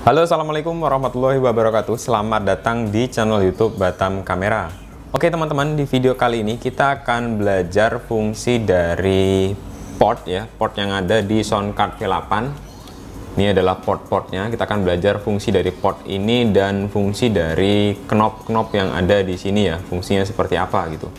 Halo, assalamualaikum warahmatullahi wabarakatuh. Selamat datang di channel YouTube Batam Kamera. Oke teman-teman, di video kali ini kita akan belajar fungsi dari port port yang ada di soundcard V8. Ini adalah port-portnya. Kita akan belajar fungsi dari port ini dan fungsi dari knop-knop yang ada di sini ya. Fungsinya seperti apa gitu.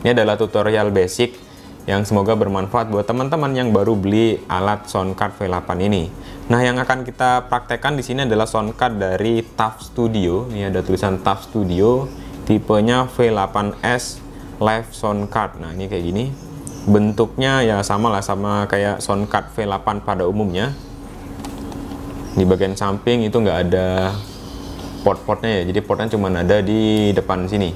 Ini adalah tutorial basic yang semoga bermanfaat buat teman-teman yang baru beli alat soundcard V8 ini. Nah, yang akan kita praktekkan di sini adalah soundcard dari TUF Studio. Ini ada tulisan TUF Studio, tipenya V8S Live Soundcard. Nah, ini kayak gini. Bentuknya ya sama lah, sama kayak soundcard V8 pada umumnya. Di bagian samping itu nggak ada port-portnya ya, jadi portnya cuma ada di depan sini.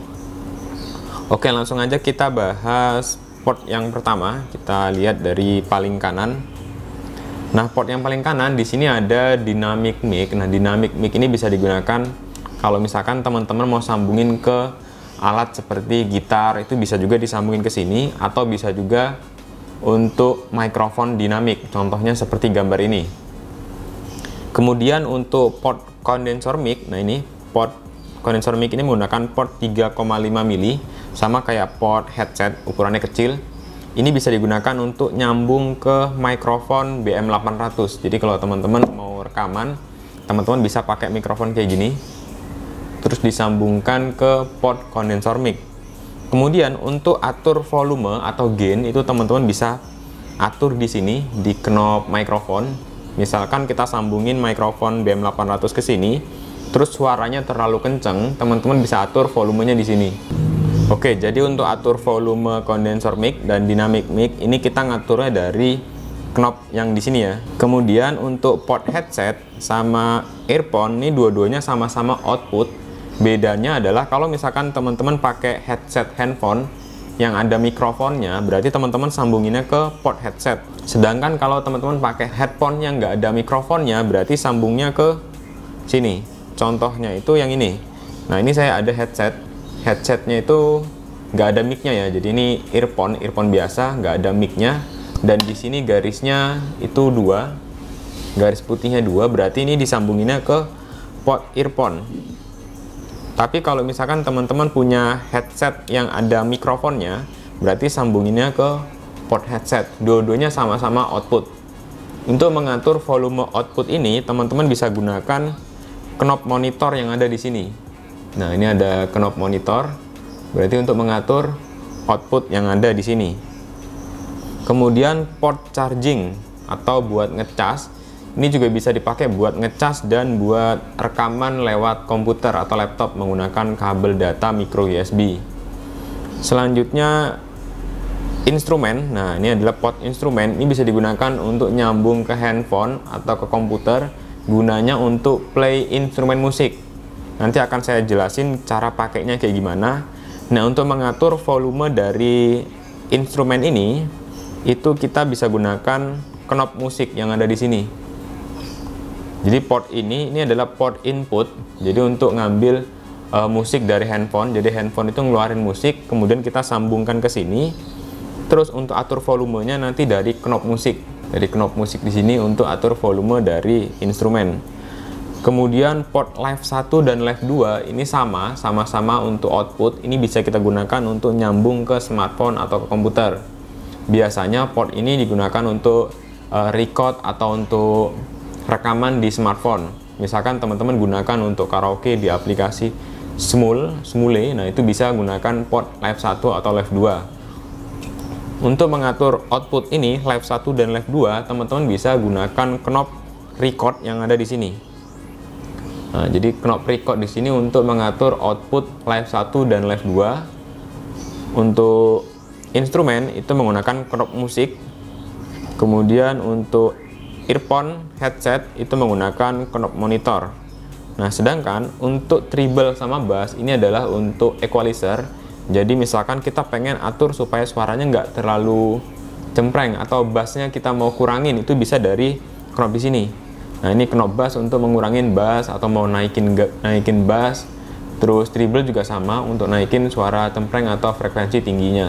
Oke, langsung aja kita bahas port yang pertama. Kita lihat dari paling kanan. Nah, port yang paling kanan di sini ada dynamic mic. Nah, dynamic mic ini bisa digunakan kalau misalkan teman-teman mau sambungin ke alat seperti gitar, itu bisa juga disambungin ke sini, atau bisa juga untuk mikrofon dinamik. Contohnya seperti gambar ini. Kemudian untuk port condenser mic, nah ini port condenser mic ini menggunakan port 3,5 mili, sama kayak port headset, ukurannya kecil. Ini bisa digunakan untuk nyambung ke mikrofon BM800. Jadi kalau teman-teman mau rekaman, teman-teman bisa pakai mikrofon kayak gini, terus disambungkan ke port condenser mic. Kemudian untuk atur volume atau gain, itu teman-teman bisa atur di sini di knob mikrofon. Misalkan kita sambungin mikrofon BM800 ke sini, terus suaranya terlalu kenceng, teman-teman bisa atur volumenya di sini. Oke, jadi untuk atur volume condenser mic dan dynamic mic ini kita ngaturnya dari knob yang di sini ya. Kemudian untuk port headset sama earphone ini dua-duanya sama-sama output. Bedanya adalah kalau misalkan teman-teman pakai headset handphone yang ada mikrofonnya, berarti teman-teman sambunginnya ke port headset. Sedangkan kalau teman-teman pakai headphone yang nggak ada mikrofonnya, berarti sambungnya ke sini. Contohnya itu yang ini. Nah, ini saya ada headsetnya itu nggak ada mic-nya ya, jadi ini earphone biasa, nggak ada mic-nya, dan di sini garisnya itu 2, garis putihnya 2, berarti ini disambunginnya ke port earphone. Tapi kalau misalkan teman-teman punya headset yang ada mikrofonnya, berarti sambunginnya ke port headset. Dua-duanya sama-sama output. Untuk mengatur volume output ini, teman-teman bisa gunakan knob monitor yang ada di sini. Nah, ini ada knob monitor, berarti untuk mengatur output yang ada di sini. Kemudian port charging atau buat ngecas, ini juga bisa dipakai buat ngecas dan buat rekaman lewat komputer atau laptop menggunakan kabel data micro USB. Selanjutnya instrumen. Nah, ini adalah port instrumen. Ini bisa digunakan untuk nyambung ke handphone atau ke komputer, gunanya untuk play instrumen musik. Nanti akan saya jelasin cara pakainya kayak gimana. Nah, untuk mengatur volume dari instrumen ini, itu kita bisa gunakan knob musik yang ada di sini. Jadi port ini adalah port input. Jadi untuk ngambil musik dari handphone. Jadi handphone itu ngeluarin musik, kemudian kita sambungkan ke sini. Terus untuk atur volumenya nanti dari knob musik. Dari knob musik di sini untuk atur volume dari instrumen. Kemudian port live 1 dan live 2 ini sama-sama untuk output. Ini bisa kita gunakan untuk nyambung ke smartphone atau ke komputer. Biasanya port ini digunakan untuk record atau untuk rekaman di smartphone. Misalkan teman-teman gunakan untuk karaoke di aplikasi Smule, nah itu bisa gunakan port live 1 atau live 2. Untuk mengatur output ini live 1 dan live 2, teman-teman bisa gunakan knob record yang ada di sini. Nah, jadi knob record di sini untuk mengatur output live 1 dan live 2. Untuk instrumen itu menggunakan knob musik. Kemudian untuk earphone headset itu menggunakan knob monitor. Nah, sedangkan untuk treble sama bass ini adalah untuk equalizer. Jadi misalkan kita pengen atur supaya suaranya nggak terlalu cempreng atau bassnya kita mau kurangin, itu bisa dari knob di sini. Nah, ini knob bass untuk mengurangin bass atau mau naikin bass. Terus treble juga sama untuk naikin suara cempreng atau frekuensi tingginya.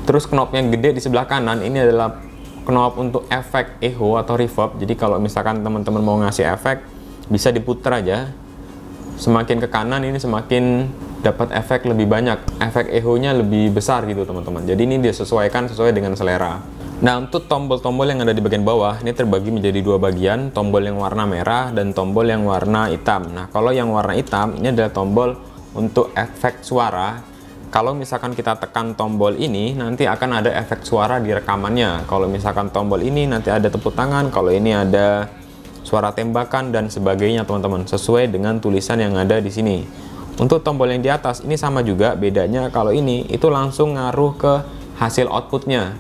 Terus knob yang gede di sebelah kanan ini adalah knob untuk efek echo atau reverb. Jadi kalau misalkan teman-teman mau ngasih efek, bisa diputar aja. Semakin ke kanan ini semakin dapat efek lebih banyak, efek echo-nya lebih besar gitu teman-teman. Jadi ini disesuaikan sesuai dengan selera. Nah, untuk tombol-tombol yang ada di bagian bawah ini terbagi menjadi dua bagian, tombol yang warna merah dan tombol yang warna hitam. Nah, kalau yang warna hitam ini adalah tombol untuk efek suara. Kalau misalkan kita tekan tombol ini, nanti akan ada efek suara di rekamannya. Kalau misalkan tombol ini nanti ada tepuk tangan, kalau ini ada suara tembakan dan sebagainya teman-teman, sesuai dengan tulisan yang ada di sini. Untuk tombol yang di atas ini sama juga, bedanya kalau ini itu langsung ngaruh ke hasil outputnya.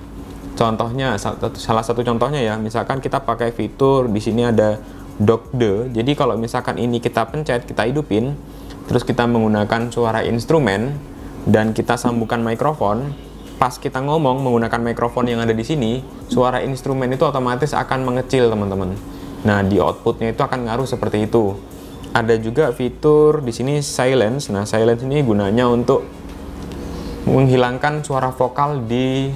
Contohnya, salah satu contohnya ya, misalkan kita pakai fitur di sini ada dock-de. Jadi kalau misalkan ini kita pencet, kita hidupin, terus kita menggunakan suara instrumen dan kita sambungkan mikrofon, pas kita ngomong menggunakan mikrofon yang ada di sini, suara instrumen itu otomatis akan mengecil teman-teman. Nah, di outputnya itu akan ngaruh seperti itu. Ada juga fitur di sini silence. Nah, silence ini gunanya untuk menghilangkan suara vokal di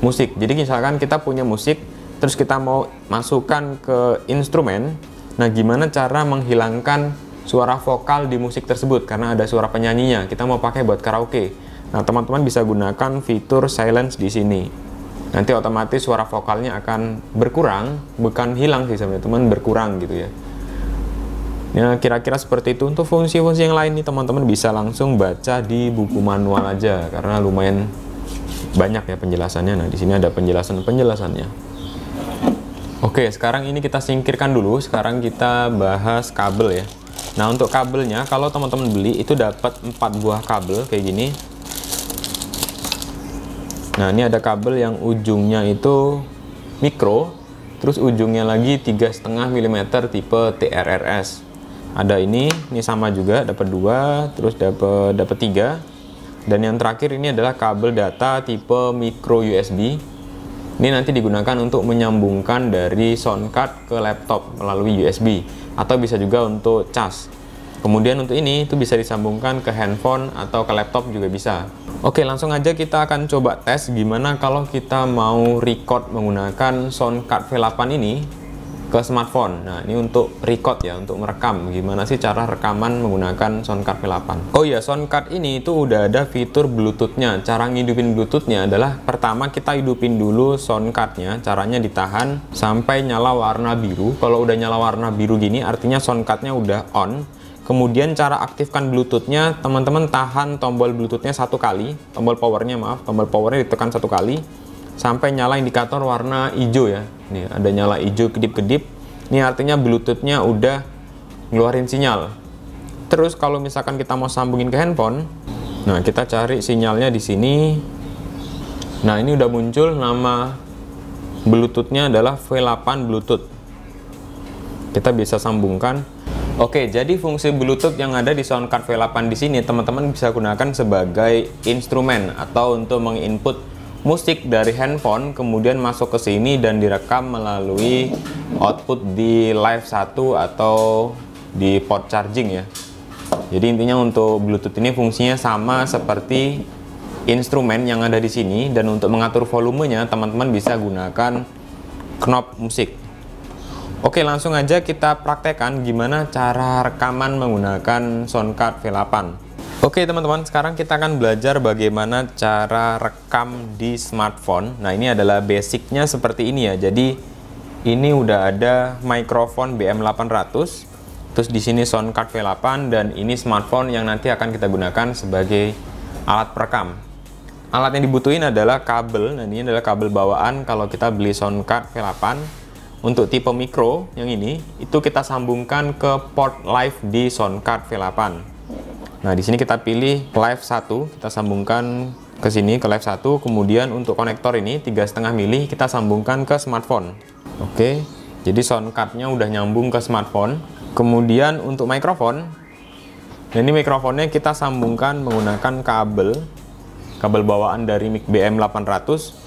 musik. Jadi misalkan kita punya musik, terus kita mau masukkan ke instrumen. Nah, gimana cara menghilangkan suara vokal di musik tersebut? Karena ada suara penyanyinya, kita mau pakai buat karaoke. Nah, teman-teman bisa gunakan fitur silence di sini. Nanti otomatis suara vokalnya akan berkurang, bukan hilang sih sebenarnya, teman, berkurang gitu ya. Ya, kira-kira seperti itu. Untuk fungsi-fungsi yang lain nih teman-teman bisa langsung baca di buku manual aja, karena lumayan banyak ya penjelasannya. Nah, di sini ada penjelasannya. Oke, sekarang ini kita singkirkan dulu. Sekarang kita bahas kabel ya. Nah, untuk kabelnya kalau teman-teman beli itu dapat 4 buah kabel kayak gini. Nah, ini ada kabel yang ujungnya itu mikro, terus ujungnya lagi 3,5 mm tipe TRRS. Ada ini sama juga, dapat 2, terus dapat 3. Dan yang terakhir ini adalah kabel data tipe micro USB. Ini nanti digunakan untuk menyambungkan dari sound card ke laptop melalui USB, atau bisa juga untuk cas. Kemudian untuk ini itu bisa disambungkan ke handphone atau ke laptop juga bisa. Oke, langsung aja kita akan coba tes gimana kalau kita mau record menggunakan sound card V8 ini ke smartphone. Nah, ini untuk record ya, untuk merekam. Gimana sih cara rekaman menggunakan sound card V8? Oh ya, sound card ini itu udah ada fitur Bluetooth-nya. Cara ngidupin Bluetooth-nya adalah pertama kita hidupin dulu sound card-nya. Caranya ditahan sampai nyala warna biru. Kalau udah nyala warna biru gini artinya sound card-nya udah on. Kemudian cara aktifkan Bluetooth-nya, teman-teman tahan tombol Bluetooth-nya 1 kali, tombol powernya ditekan 1 kali sampai nyala indikator warna hijau ya. Nih ada nyala hijau kedip-kedip. Ini artinya Bluetooth-nya udah ngeluarin sinyal. Terus kalau misalkan kita mau sambungin ke handphone, nah kita cari sinyalnya di sini. Nah, ini udah muncul nama Bluetooth-nya adalah V8 Bluetooth. Kita bisa sambungkan. Oke, jadi fungsi Bluetooth yang ada di sound card V8 di sini teman-teman bisa gunakan sebagai instrumen atau untuk menginput musik dari handphone kemudian masuk ke sini dan direkam melalui output di Live 1 atau di port charging ya. Jadi intinya untuk Bluetooth ini fungsinya sama seperti instrumen yang ada di sini, dan untuk mengatur volumenya teman-teman bisa gunakan knob musik. Oke, langsung aja kita praktekkan gimana cara rekaman menggunakan sound card V8. Oke teman-teman, sekarang kita akan belajar bagaimana cara rekam di smartphone. Nah, ini adalah basicnya seperti ini ya. Jadi ini udah ada mikrofon BM800, terus di sini sound card V8, dan ini smartphone yang nanti akan kita gunakan sebagai alat perekam. Alat yang dibutuhin adalah kabel. Nah, ini adalah kabel bawaan kalau kita beli sound card V8. Untuk tipe mikro yang ini, itu kita sambungkan ke port live di sound card V8. Nah, di sini kita pilih live 1, kita sambungkan ke sini ke live 1. Kemudian untuk konektor ini 3,5 mili kita sambungkan ke smartphone. Oke, jadi sound cardnya udah nyambung ke smartphone. Kemudian untuk mikrofon, nah ini mikrofonnya kita sambungkan menggunakan kabel bawaan dari mic BM800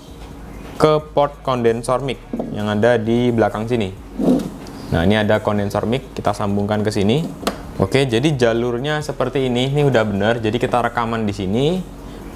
ke port kondensor mic yang ada di belakang sini. Nah, ini ada kondensor mic, kita sambungkan ke sini. Oke, jadi jalurnya seperti ini udah benar. Jadi kita rekaman di sini,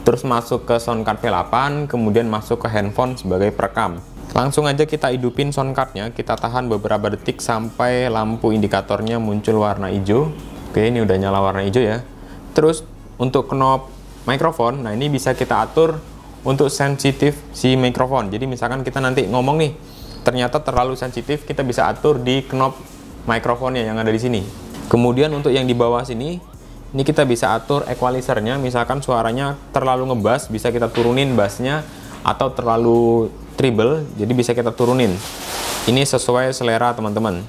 terus masuk ke sound card V8, kemudian masuk ke handphone sebagai perekam. Langsung aja kita hidupin soundcardnya, kita tahan beberapa detik sampai lampu indikatornya muncul warna hijau. Oke, ini udah nyala warna hijau ya. Terus untuk knob mikrofon, nah ini bisa kita atur untuk sensitif si mikrofon. Jadi misalkan kita nanti ngomong nih, ternyata terlalu sensitif, kita bisa atur di knob mikrofonnya yang ada di sini. Kemudian untuk yang di bawah sini, ini kita bisa atur equalizernya. Misalkan suaranya terlalu ngebass, bisa kita turunin bassnya, atau terlalu treble, jadi bisa kita turunin. Ini sesuai selera teman-teman.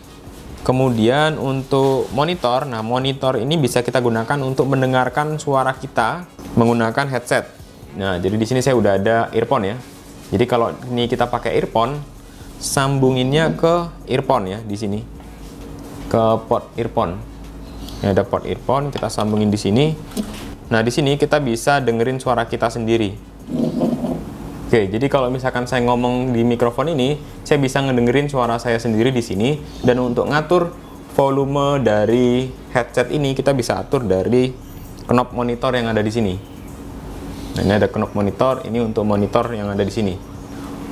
Kemudian untuk monitor, nah monitor ini bisa kita gunakan untuk mendengarkan suara kita menggunakan headset. Nah, jadi di sini saya udah ada earphone ya. Jadi kalau ini kita pakai earphone, sambunginnya ke earphone ya di sini. Ke port earphone. Ini ada port earphone, kita sambungin di sini. Nah, di sini kita bisa dengerin suara kita sendiri. Oke, jadi kalau misalkan saya ngomong di mikrofon ini, saya bisa ngedengerin suara saya sendiri di sini. Dan untuk ngatur volume dari headset ini, kita bisa atur dari knob monitor yang ada di sini. Nah, ini ada knob monitor, ini untuk monitor yang ada di sini.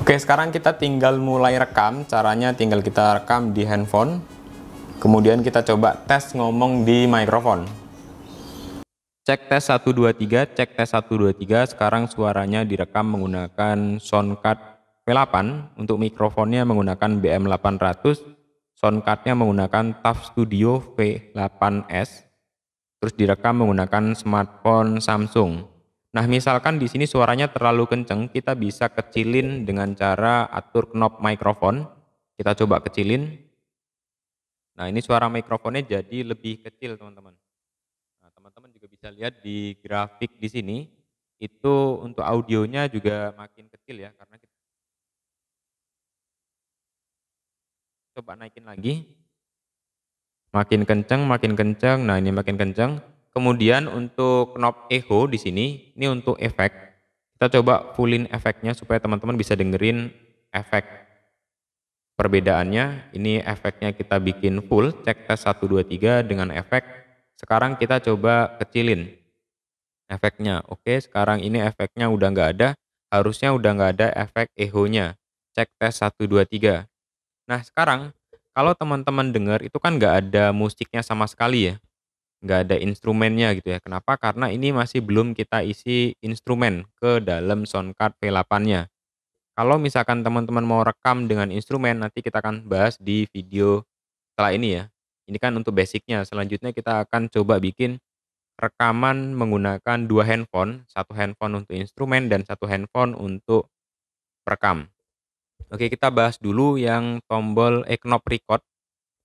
Oke, sekarang kita tinggal mulai rekam. Caranya tinggal kita rekam di handphone. Kemudian kita coba tes ngomong di mikrofon. Cek tes 1 2 3, cek tes 1 2 3. Sekarang suaranya direkam menggunakan soundcard V8, untuk mikrofonnya menggunakan BM800, soundcardnya menggunakan TAF Studio V8S. Terus direkam menggunakan smartphone Samsung. Nah, misalkan di sini suaranya terlalu kenceng, kita bisa kecilin dengan cara atur knob mikrofon. Kita coba kecilin. Nah, ini suara mikrofonnya jadi lebih kecil, teman-teman. Teman-teman juga bisa lihat di grafik di sini, itu untuk audionya juga makin kecil ya, karena kita coba naikin lagi, makin kenceng, nah ini makin kenceng. Kemudian untuk knob echo di sini, ini untuk efek, kita coba fullin efeknya supaya teman-teman bisa dengerin efek perbedaannya. Ini efeknya kita bikin full, cek tes 1 2 3 dengan efek. Sekarang kita coba kecilin efeknya. Oke, sekarang ini efeknya udah nggak ada. Harusnya udah nggak ada efek echo-nya. Cek tes 1 2 3. Nah, sekarang kalau teman-teman dengar itu kan nggak ada musiknya sama sekali ya. Nggak ada instrumennya gitu ya. Kenapa? Karena ini masih belum kita isi instrumen ke dalam soundcard V8-nya. Kalau misalkan teman-teman mau rekam dengan instrumen, nanti kita akan bahas di video setelah ini ya. Ini kan untuk basicnya. Selanjutnya kita akan coba bikin rekaman menggunakan dua handphone. Satu handphone untuk instrumen dan satu handphone untuk perekam. Oke, kita bahas dulu yang tombol knob record.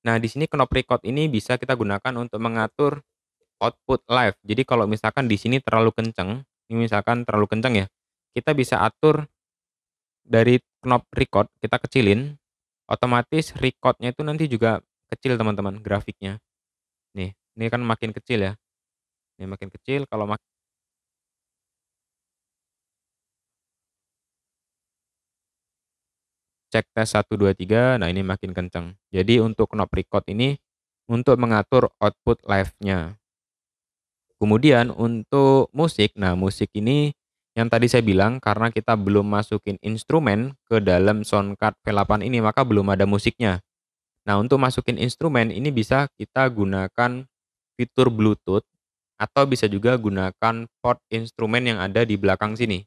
Nah, di sini knob record ini bisa kita gunakan untuk mengatur output live. Jadi kalau misalkan di sini terlalu kenceng, ini misalkan terlalu kenceng ya, kita bisa atur dari knob record, kita kecilin, otomatis recordnya itu nanti juga kecil teman-teman grafiknya. Nih, ini kan makin kecil ya. Ini makin kecil, kalau cek tes 1 2 3, nah ini makin kenceng. Jadi untuk knob record ini untuk mengatur output live-nya. Kemudian untuk musik, nah musik ini yang tadi saya bilang karena kita belum masukin instrumen ke dalam soundcard V8 ini, maka belum ada musiknya. Nah, untuk masukin instrumen ini bisa kita gunakan fitur Bluetooth atau bisa juga gunakan port instrumen yang ada di belakang sini.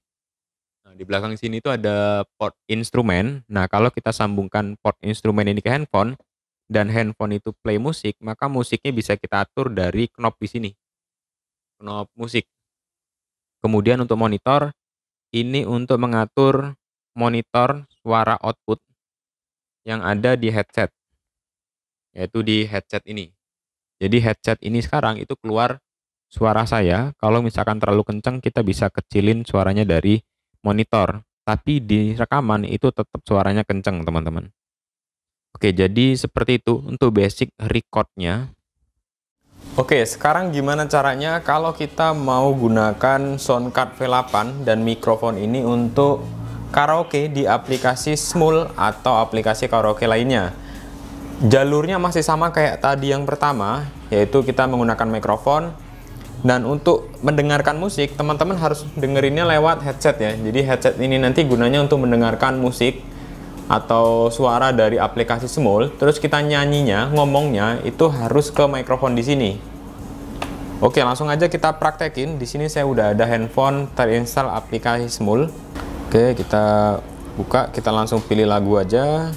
Nah, di belakang sini itu ada port instrumen. Nah, kalau kita sambungkan port instrumen ini ke handphone dan handphone itu play musik, maka musiknya bisa kita atur dari knob di sini. Knob musik. Kemudian untuk monitor, ini untuk mengatur monitor suara output yang ada di headset. Yaitu di headset ini. Jadi headset ini sekarang itu keluar suara saya, kalau misalkan terlalu kencang kita bisa kecilin suaranya dari monitor. Tapi di rekaman itu tetap suaranya kencang teman-teman. Oke, jadi seperti itu untuk basic recordnya. Oke, sekarang gimana caranya kalau kita mau gunakan soundcard V8 dan mikrofon ini untuk karaoke di aplikasi Smule atau aplikasi karaoke lainnya. Jalurnya masih sama kayak tadi yang pertama, yaitu kita menggunakan mikrofon. Dan untuk mendengarkan musik, teman-teman harus dengerinnya lewat headset ya. Jadi headset ini nanti gunanya untuk mendengarkan musik. atau suara dari aplikasi Smule, terus kita nyanyinya, ngomongnya itu harus ke mikrofon di sini. Oke, langsung aja kita praktekin. Di sini saya udah ada handphone terinstall aplikasi Smule. Oke, kita buka, kita langsung pilih lagu aja.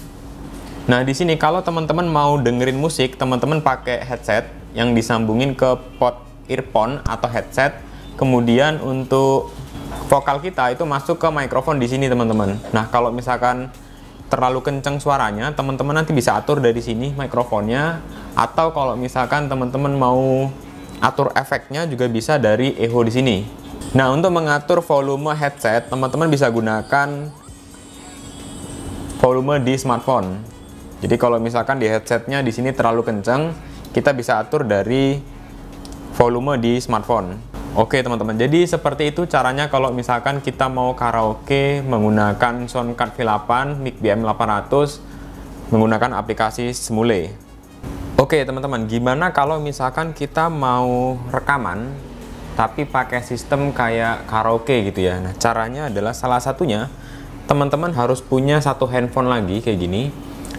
Nah, di sini kalau teman-teman mau dengerin musik, teman-teman pakai headset yang disambungin ke pot earphone atau headset. Kemudian untuk vokal kita itu masuk ke mikrofon di sini, teman-teman. Nah, kalau misalkan terlalu kenceng suaranya, teman-teman nanti bisa atur dari sini mikrofonnya, atau kalau misalkan teman-teman mau atur efeknya juga bisa dari echo di sini. Nah, untuk mengatur volume headset, teman-teman bisa gunakan volume di smartphone. Jadi kalau misalkan di headsetnya di sini terlalu kenceng, kita bisa atur dari volume di smartphone. Oke teman-teman, jadi seperti itu caranya kalau misalkan kita mau karaoke menggunakan Soundcard V8 mic BM800 menggunakan aplikasi Smule. Oke teman-teman, gimana kalau misalkan kita mau rekaman tapi pakai sistem kayak karaoke gitu ya. Nah, caranya adalah salah satunya teman-teman harus punya satu handphone lagi kayak gini.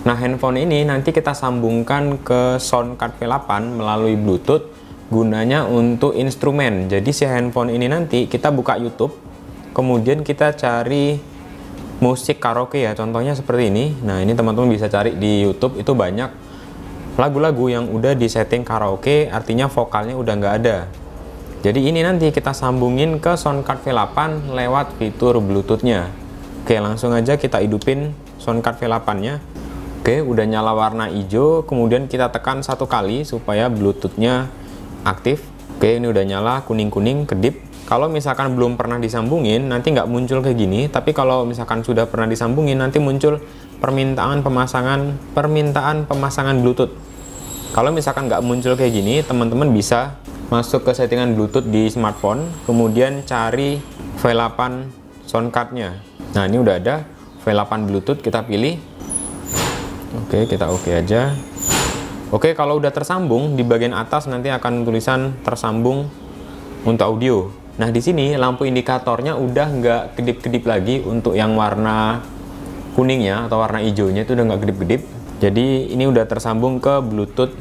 Nah, handphone ini nanti kita sambungkan ke Soundcard V8 melalui Bluetooth. Gunanya untuk instrumen. Jadi si handphone ini nanti kita buka YouTube, kemudian kita cari musik karaoke ya, contohnya seperti ini. Nah, ini teman-teman bisa cari di YouTube, itu banyak lagu-lagu yang udah disetting karaoke, artinya vokalnya udah nggak ada. Jadi ini nanti kita sambungin ke Soundcard V8 lewat fitur Bluetooth-nya. Oke, langsung aja kita hidupin Soundcard V8-nya. Oke, udah nyala warna hijau, kemudian kita tekan satu kali supaya Bluetooth-nya aktif. Oke, ini udah nyala kuning-kuning kedip. Kalau misalkan belum pernah disambungin nanti nggak muncul kayak gini, tapi kalau misalkan sudah pernah disambungin nanti muncul permintaan pemasangan Bluetooth. Kalau misalkan nggak muncul kayak gini, teman-teman bisa masuk ke settingan Bluetooth di smartphone, kemudian cari V8 soundcardnya. Nah, ini udah ada V8 Bluetooth, kita pilih. Oke, kita oke aja. Oke, kalau udah tersambung, di bagian atas nanti akan tulisan tersambung untuk audio. Nah, di sini lampu indikatornya udah nggak kedip-kedip lagi untuk yang warna kuningnya atau warna hijaunya itu udah nggak kedip-kedip. Jadi ini udah tersambung ke Bluetooth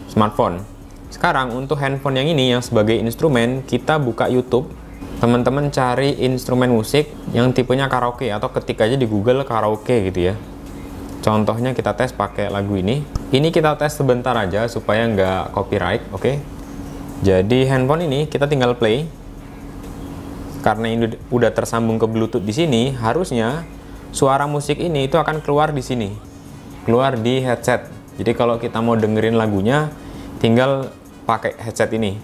smartphone. Sekarang untuk handphone yang ini yang sebagai instrumen, kita buka YouTube. Teman-teman cari instrumen musik yang tipenya karaoke atau ketik aja di Google karaoke gitu ya. Contohnya kita tes pakai lagu ini. Ini kita tes sebentar aja supaya nggak copyright, oke? Jadi handphone ini kita tinggal play. Karena ini udah tersambung ke Bluetooth di sini, harusnya suara musik ini itu akan keluar di sini, keluar di headset. Jadi kalau kita mau dengerin lagunya, tinggal pakai headset ini.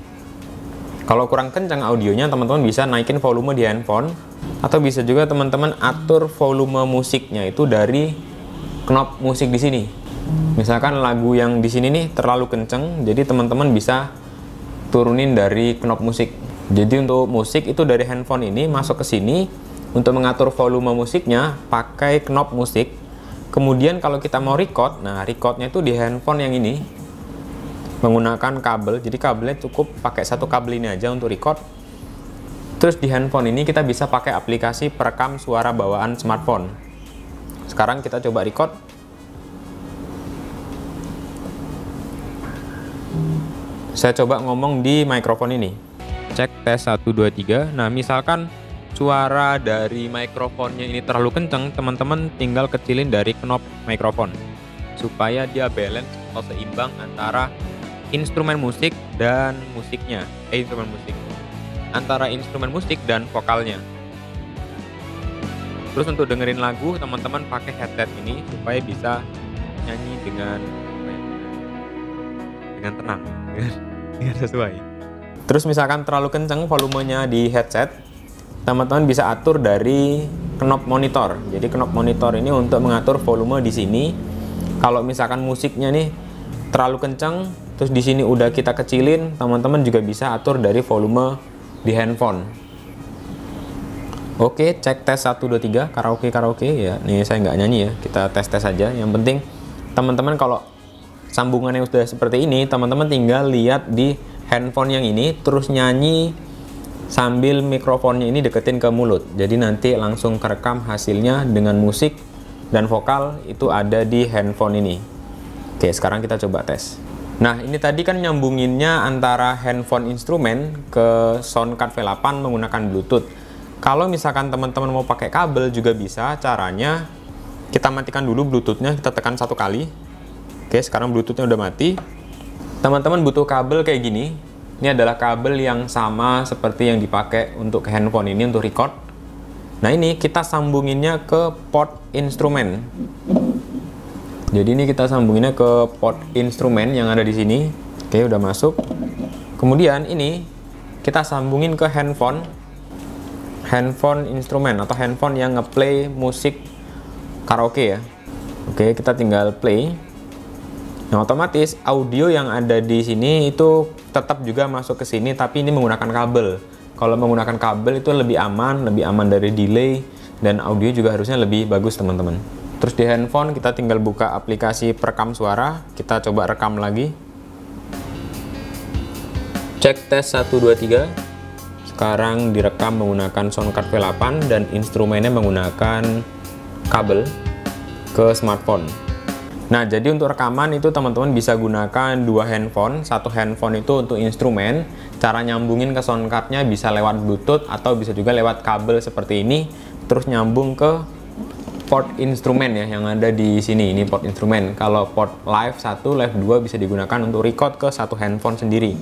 Kalau kurang kencang audionya, teman-teman bisa naikin volume di handphone, atau bisa juga teman-teman atur volume musiknya itu dari knop musik di sini. Misalkan lagu yang di sini nih terlalu kenceng, jadi teman-teman bisa turunin dari knop musik. Jadi untuk musik itu dari handphone ini masuk ke sini, untuk mengatur volume musiknya pakai knop musik. Kemudian kalau kita mau record, nah recordnya itu di handphone yang ini menggunakan kabel. Jadi kabelnya cukup pakai satu kabel ini aja untuk record. Terus di handphone ini kita bisa pakai aplikasi perekam suara bawaan smartphone. Sekarang kita coba record. Saya coba ngomong di mikrofon ini. Cek tes 1 2 3. Nah, misalkan suara dari mikrofonnya ini terlalu kencang, teman-teman tinggal kecilin dari knop mikrofon supaya dia balance atau seimbang antara instrumen musik dan musiknya. Antara instrumen musik dan vokalnya. Terus untuk dengerin lagu, teman-teman pakai headset ini supaya bisa nyanyi dengan tenang, dengan sesuai. Terus misalkan terlalu kencang volumenya di headset, teman-teman bisa atur dari knop monitor. Jadi knop monitor ini untuk mengatur volume di sini. Kalau misalkan musiknya nih terlalu kencang, terus di sini udah kita kecilin, teman-teman juga bisa atur dari volume di handphone. Oke, cek tes 1 2 3 karaoke ya. Nih saya nggak nyanyi ya, kita tes aja. Yang penting teman-teman kalau sambungannya sudah seperti ini, teman-teman tinggal lihat di handphone yang ini terus nyanyi sambil mikrofonnya ini deketin ke mulut. Jadi nanti langsung kerekam hasilnya dengan musik dan vokal itu ada di handphone ini. Oke, sekarang kita coba tes. Nah, ini tadi kan nyambunginnya antara handphone instrumen ke soundcard V8 menggunakan Bluetooth. Kalau misalkan teman-teman mau pakai kabel juga bisa. Caranya kita matikan dulu Bluetoothnya, kita tekan 1 kali. Oke, sekarang Bluetoothnya udah mati. Teman-teman butuh kabel kayak gini. Ini adalah kabel yang sama seperti yang dipakai untuk handphone ini untuk record. Nah, ini kita sambunginnya ke port instrumen. Jadi ini kita sambunginnya ke port instrumen yang ada di sini. Oke, udah masuk. Kemudian ini kita sambungin ke handphone instrumen atau handphone yang ngeplay musik karaoke ya. Oke, kita tinggal play. Nah, otomatis audio yang ada di sini itu tetap juga masuk ke sini, tapi ini menggunakan kabel. Kalau menggunakan kabel itu lebih aman dari delay, dan audio juga harusnya lebih bagus teman-teman. Terus di handphone kita tinggal buka aplikasi perekam suara, kita coba rekam lagi. Cek tes 1 2 3. Sekarang direkam menggunakan soundcard V8 dan instrumennya menggunakan kabel ke smartphone. Nah, jadi untuk rekaman itu teman-teman bisa gunakan 2 handphone. Satu handphone itu untuk instrumen. Cara nyambungin ke soundcardnya bisa lewat Bluetooth atau bisa juga lewat kabel seperti ini. Terus nyambung ke port instrumen ya yang ada di sini. Ini port instrumen. Kalau port live 1, live 2 bisa digunakan untuk record ke satu handphone sendiri.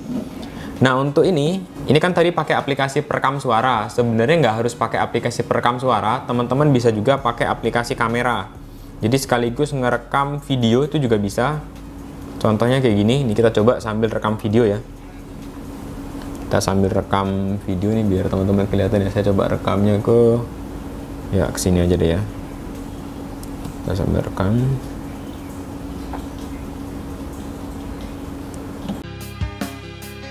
Nah, untuk ini kan tadi pakai aplikasi perekam suara. Sebenarnya nggak harus pakai aplikasi perekam suara, teman-teman bisa juga pakai aplikasi kamera. Jadi sekaligus ngerekam video itu juga bisa. Contohnya kayak gini. Ini kita coba sambil rekam video ya. Kita sambil rekam video nih biar teman-teman kelihatan ya. Saya coba rekamnya ke sini aja deh ya. Kita sambil rekam.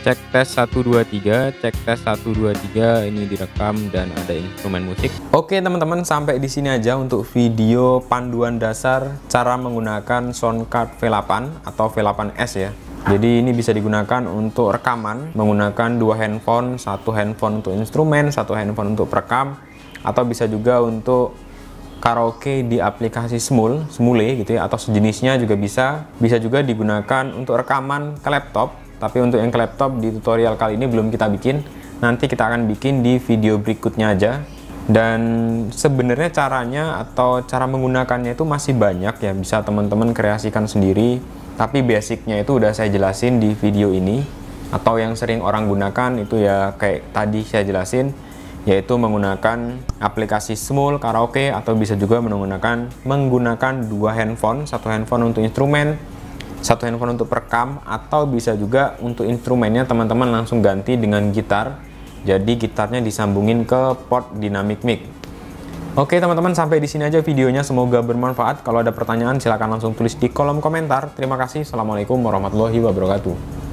Cek tes 1 2 3, cek tes 1 2 3, ini direkam dan ada instrumen musik. Oke teman-teman, sampai di sini aja untuk video panduan dasar cara menggunakan soundcard V8 atau V8S ya. Jadi ini bisa digunakan untuk rekaman menggunakan 2 handphone, 1 handphone untuk instrumen, 1 handphone untuk perekam, atau bisa juga untuk karaoke di aplikasi Smule gitu ya, atau sejenisnya juga bisa. Bisa juga digunakan untuk rekaman ke laptop, tapi untuk yang ke laptop di tutorial kali ini belum kita bikin. Nanti kita akan bikin di video berikutnya aja. Dan sebenarnya caranya atau cara menggunakannya itu masih banyak ya, bisa teman-teman kreasikan sendiri. Tapi basicnya itu udah saya jelasin di video ini. Atau yang sering orang gunakan itu ya kayak tadi saya jelasin, yaitu menggunakan aplikasi Smule karaoke, atau bisa juga menggunakan 2 handphone, 1 handphone untuk instrumen, 1 handphone untuk perekam, atau bisa juga untuk instrumennya teman-teman langsung ganti dengan gitar. Jadi gitarnya disambungin ke port dynamic mic. Oke teman-teman, sampai di sini aja videonya, semoga bermanfaat. Kalau ada pertanyaan silahkan langsung tulis di kolom komentar. Terima kasih. Assalamualaikum warahmatullahi wabarakatuh.